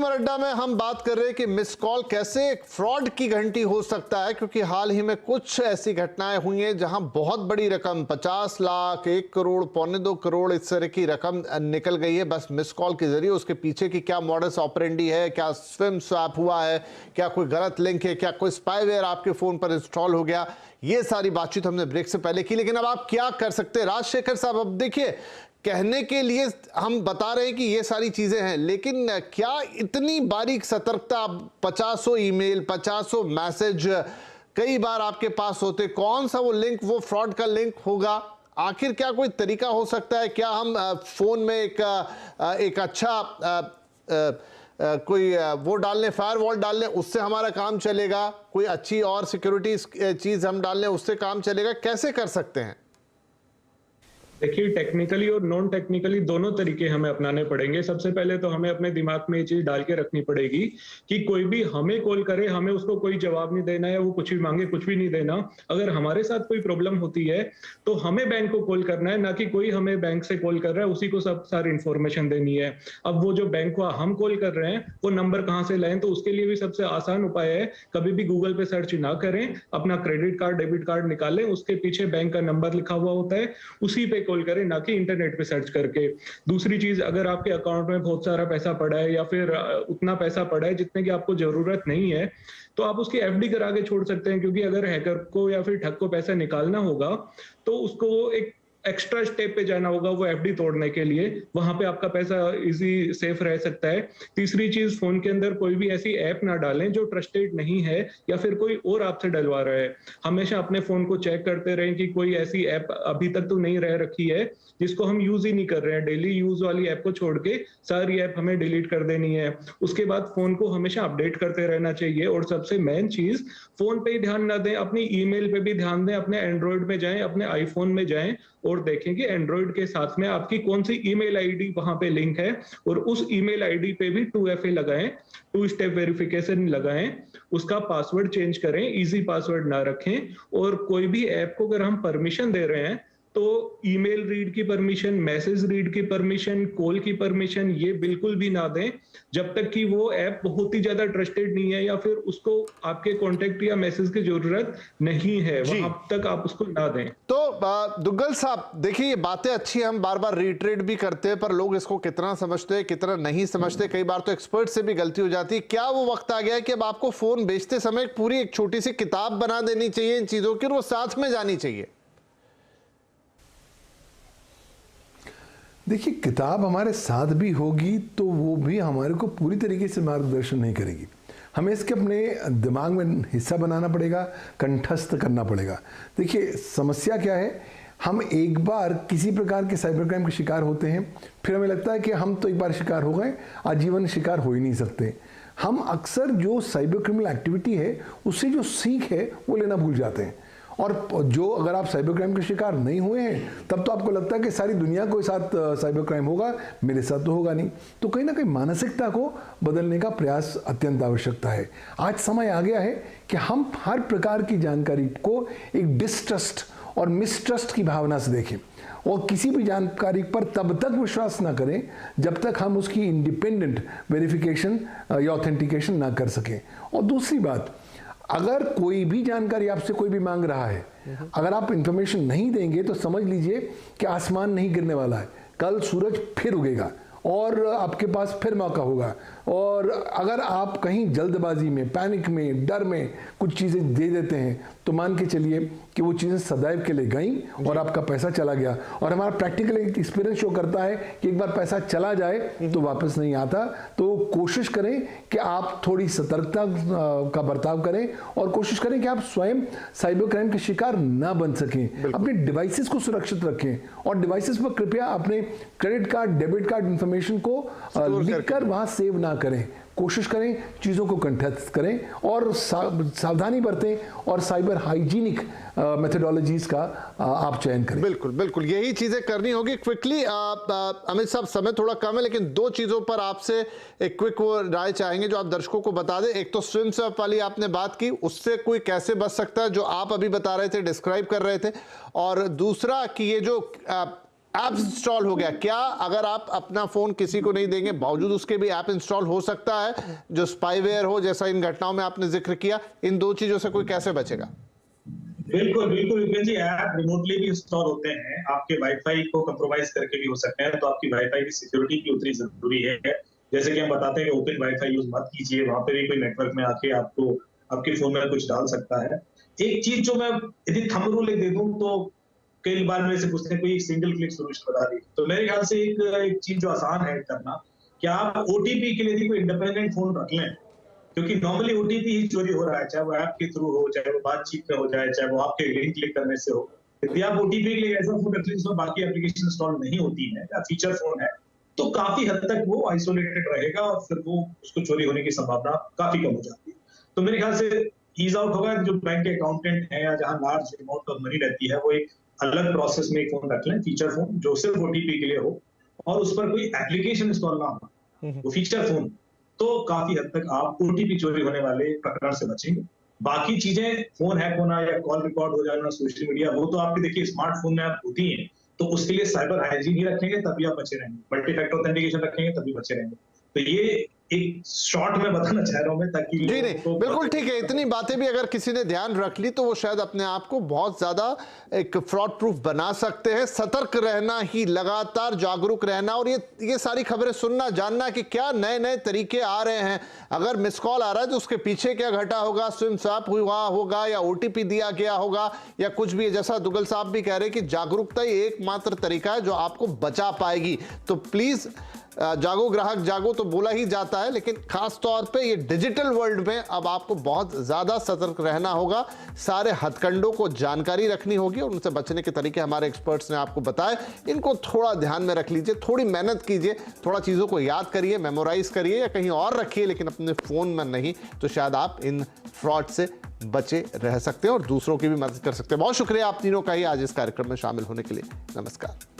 उमर अड्डा में हम बात कर रहे हैं कि मिस कॉल कैसे एक फ्रॉड की घंटी हो सकता है, क्योंकि हाल ही में कुछ ऐसी घटनाएं हुई हैं जहां बहुत बड़ी रकम 50 लाख, 1 करोड़, 1.25 करोड़ इस तरह की रकम निकल गई है बस मिस कॉल के जरिए। उसके पीछे की क्या मॉडस ऑपरेंडी है, क्या स्विम स्वैप हुआ है, क्या कोई गलत लिंक है, क्या कोई स्पाईवेयर आपके फोन पर इंस्टॉल हो गया, ये सारी बातचीत हमने ब्रेक से पहले की। लेकिन अब आप क्या कर सकते हैं राजशेखर साहब? अब देखिए, कहने के लिए हम बता रहे हैं कि ये सारी चीजें हैं, लेकिन क्या इतनी बारीक सतर्कता? 50 ईमेल, 50 मैसेज कई बार आपके पास होते, कौन सा वो लिंक वो फ्रॉड का लिंक होगा? आखिर क्या कोई तरीका हो सकता है? क्या हम फोन में एक अच्छा कोई वो डाल लें, फायरवॉल डाल लें, उससे हमारा काम चलेगा? कोई अच्छी और सिक्योरिटी चीज हम डाल लें, उससे काम चलेगा? कैसे कर सकते हैं? देखिए, टेक्निकली और नॉन टेक्निकली दोनों तरीके हमें अपनाने पड़ेंगे। सबसे पहले तो हमें अपने दिमाग में ये चीज डाल के रखनी पड़ेगी कि कोई भी हमें कॉल करे, हमें उसको कोई जवाब नहीं देना है, वो कुछ भी मांगे कुछ भी नहीं देना। अगर हमारे साथ कोई प्रॉब्लम होती है तो हमें बैंक को कॉल करना है, ना कि कोई हमें बैंक से कॉल कर रहा है उसी को सब सारी इंफॉर्मेशन देनी है। अब वो जो बैंक को हम कॉल कर रहे हैं वो नंबर कहाँ से लाएं, तो उसके लिए भी सबसे आसान उपाय है, कभी भी गूगल पे सर्च ना करें, अपना क्रेडिट कार्ड डेबिट कार्ड निकालें, उसके पीछे बैंक का नंबर लिखा हुआ होता है, उसी पे कॉल करें, ना कि इंटरनेट पे सर्च करके। दूसरी चीज, अगर आपके अकाउंट में बहुत सारा पैसा पड़ा है या फिर उतना पैसा पड़ा है जितने की आपको जरूरत नहीं है, तो आप उसकी एफडी करा के छोड़ सकते हैं। क्योंकि अगर हैकर को या फिर ठग को पैसा निकालना होगा तो उसको एक एक्स्ट्रा स्टेप पे जाना होगा वो एफडी तोड़ने के लिए, वहां पे आपका पैसा इजी सेफ रह सकता है। तीसरी चीज, फोन के अंदर कोई भी ऐसी ऐप ना डालें जो ट्रस्टेड नहीं है या फिर कोई और आपसे डलवा रहा है। हमेशा अपने फोन को चेक करते रहें कि कोई ऐसी ऐप अभी तक तो नहीं रह रखी है जिसको हम यूज ही नहीं कर रहे हैं। डेली यूज वाली ऐप को छोड़ के सारी ऐप हमें डिलीट कर देनी है। उसके बाद फोन को हमेशा अपडेट करते रहना चाहिए। और सबसे मेन चीज, फोन पे ही ध्यान ना दें, अपनी ईमेल पे भी ध्यान दें। अपने एंड्रॉइड में जाएं, अपने आईफोन में जाएं और देखें कि एंड्रॉइड के साथ में आपकी कौन सी ईमेल आईडी वहां पे लिंक है, और उस ईमेल आईडी पे भी 2FA लगाएं, 2 स्टेप वेरिफिकेशन लगाएं। उसका पासवर्ड चेंज करें, इजी पासवर्ड ना रखें। और कोई भी ऐप को अगर हम परमिशन दे रहे हैं तो ईमेल रीड की परमिशन, मैसेज रीड की परमिशन, कॉल की परमिशन, ये बिल्कुल भी ना दें जब तक कि वो ऐप बहुत ही ज्यादा ट्रस्टेड नहीं है या फिर उसको आपके कॉन्टेक्ट या मैसेज की जरूरत नहीं है, वहां तक आप उसको ना दें। तो दुग्गल साहब, देखिए ये बातें अच्छी, हम बार बार रिट्रेट भी करते हैं, पर लोग इसको कितना समझते हैं कितना नहीं समझते, कई बार तो एक्सपर्ट से भी गलती हो जाती है। क्या वो वक्त आ गया है कि अब आपको फोन बेचते समय पूरी एक छोटी सी किताब बना देनी चाहिए इन चीजों की, और वो साथ में जानी चाहिए? देखिए, किताब हमारे साथ भी होगी तो वो भी हमारे को पूरी तरीके से मार्गदर्शन नहीं करेगी। हमें इसके अपने दिमाग में हिस्सा बनाना पड़ेगा, कंठस्थ करना पड़ेगा। देखिए, समस्या क्या है, हम एक बार किसी प्रकार के साइबर क्राइम के शिकार होते हैं, फिर हमें लगता है कि हम तो एक बार शिकार हो गए, आजीवन शिकार हो ही नहीं सकते। हम अक्सर जो साइबर क्रिमिनल एक्टिविटी है उससे जो सीख है वो लेना भूल जाते हैं। और जो अगर आप साइबर क्राइम के शिकार नहीं हुए हैं तब तो आपको लगता है कि सारी दुनिया के साथ साइबर क्राइम होगा, मेरे साथ तो होगा नहीं। तो कहीं ना कहीं मानसिकता को बदलने का प्रयास अत्यंत आवश्यकता है। आज समय आ गया है कि हम हर प्रकार की जानकारी को एक डिस्ट्रस्ट और मिसट्रस्ट की भावना से देखें, और किसी भी जानकारी पर तब तक विश्वास ना करें जब तक हम उसकी इंडिपेंडेंट वेरिफिकेशन या ऑथेंटिकेशन ना कर सकें। और दूसरी बात, अगर कोई भी जानकारी आपसे कोई भी मांग रहा है, अगर आप इंफॉर्मेशन नहीं देंगे तो समझ लीजिए कि आसमान नहीं गिरने वाला है, कल सूरज फिर उगेगा और आपके पास फिर मौका होगा। और अगर आप कहीं जल्दबाजी में, पैनिक में, डर में कुछ चीज़ें दे देते हैं तो मान के चलिए कि वो चीज़ें सदैव के लिए गई और आपका पैसा चला गया। और हमारा प्रैक्टिकल एक्सपीरियंस शो करता है कि एक बार पैसा चला जाए तो वापस नहीं आता। तो कोशिश करें कि आप थोड़ी सतर्कता का बर्ताव करें और कोशिश करें कि आप स्वयं साइबर क्राइम के शिकार ना बन सकें। अपने डिवाइसेस को सुरक्षित रखें और डिवाइसेस पर कृपया अपने credit card, debit card information को लिखकर वहां सेव ना करें। कोशिश करें चीज़ों को कंठस्थ करें और सावधानी बरतें और साइबर हाइजीनिक मेथोडोलॉजीज का आप चयन करें। बिल्कुल बिल्कुल, यही चीजें करनी होगी। क्विकली अमित साहब, समय थोड़ा कम है लेकिन 2 चीजों पर आपसे एक क्विक राय चाहेंगे जो आप दर्शकों को बता दें। एक तो स्विम स्वैप वाली आपने बात की, उससे कोई कैसे बच सकता है जो आप अभी बता रहे थे, डिस्क्राइब कर रहे थे। और दूसरा कि ये जो ऐप इंस्टॉल हो गया, क्या अगर आप अपना फोन किसी को नहीं देंगे बावजूद उसके भी ऐप इंस्टॉल हो सकता है जो स्पाईवेयर हो, जैसा इन घटनाओं में आपने जिक्र किया? इन दो चीजों से कोई कैसे बचेगा? बिल्कुल बिल्कुल विपिन जी, ऐप रिमोटली भी इंस्टॉल होते हैं, आपके वाईफाई को कंप्रोमाइज करके भी हो सकते हैं, तो आपकी वाईफाई की सिक्योरिटी भी उतनी जरूरी है। जैसे कि हम बताते हैं कि ओपन वाईफाई यूज मत कीजिए, वहां पे भी कोई नेटवर्क में आके आपको आपके फोन में कुछ डाल सकता है। एक चीज जो मैं यदि थंब रूल दे दूं तो कई बार मेरे से पूछते हैं कोई सिंगल क्लिक सोल्यूशन बता दी, तो मेरे ख्याल से एक चीज जो आसान है करना कि आप ओटीपी के लिए कोई इंडिपेंडेंट फोन रख लें, क्योंकि नॉर्मली ओटीपी ही चोरी हो रहा है, चाहे वो ऐप के थ्रू हो, चाहे वो बातचीत में हो जाए, चाहे वो आपके लिंक क्लिक करने से हो। यदि आप ओटीपी के लिए ऐसा फोन रख लें जिसमें बाकी एप्लीकेशन इंस्टॉल नहीं होती है या फीचर फोन है, तो काफी हद तक वो आइसोलेटेड रहेगा और फिर वो उसको चोरी होने की संभावना काफी कम हो जाती है। तो मेरे ख्याल से ईज आउट होगा जो बैंक के अकाउंटेंट है या जहां लार्ज अमाउंट ऑफ मनी रहती है, वो एक अलग प्रोसेस में एक फोन रख लें, फीचर फोन जो सिर्फ ओटीपी के लिए हो और उस पर कोई एप्लीकेशन इंस्टॉल ना हो, वो फीचर फोन, तो काफी हद तक आप ओटीपी चोरी होने वाले प्रकरण से बचेंगे। बाकी चीजें फोन हैक होना या कॉल रिकॉर्ड हो जाना, सोशल मीडिया, वो तो आपके देखिए स्मार्टफोन में आप होती हैं, तो उसके लिए साइबर हाइजीन ही रखेंगे तभी आप बचे रहेंगे, मल्टी फैक्टर ऑथेंटिकेशन रखेंगे तभी बचे रहेंगे। तो ये एक शॉर्ट में बताना चाह रहा हूं मैं, ताकि जी नहीं, बिल्कुल ठीक है। इतनी बातें भी अगर किसी ने ध्यान रख ली तो वो शायद अपने आप को बहुत ज्यादा एक फ्रॉड प्रूफ बना सकते हैं। सतर्क रहना ही, लगातार जागरूक रहना, और ये सारी खबरें सुनना, जानना कि क्या नए नए तरीके आ रहे हैं। अगर मिस कॉल आ रहा है तो उसके पीछे क्या घटा होगा, स्विम स्वैप हुआ होगा या ओटीपी दिया गया होगा या कुछ भी। जैसा दुग्गल साहब भी कह रहे हैं कि जागरूकता ही एकमात्र तरीका है जो आपको बचा पाएगी। तो प्लीज जागो ग्राहक जागो तो बोला ही जाता है, लेकिन खास तौर पे ये डिजिटल वर्ल्ड में अब आपको बहुत ज्यादा सतर्क रहना होगा। सारे हथकंडों को जानकारी रखनी होगी और उनसे बचने के तरीके हमारे एक्सपर्ट्स ने आपको बताए। इनको थोड़ा ध्यान में रख लीजिए, थोड़ी मेहनत कीजिए, थोड़ा चीजों को याद करिए, मेमोराइज करिए या कहीं और रखिए, लेकिन अपने फोन में नहीं, तो शायद आप इन फ्रॉड से बचे रह सकते हैं और दूसरों की भी मदद कर सकते हैं। बहुत शुक्रिया आप तीनों का ही आज इस कार्यक्रम में शामिल होने के लिए। नमस्कार।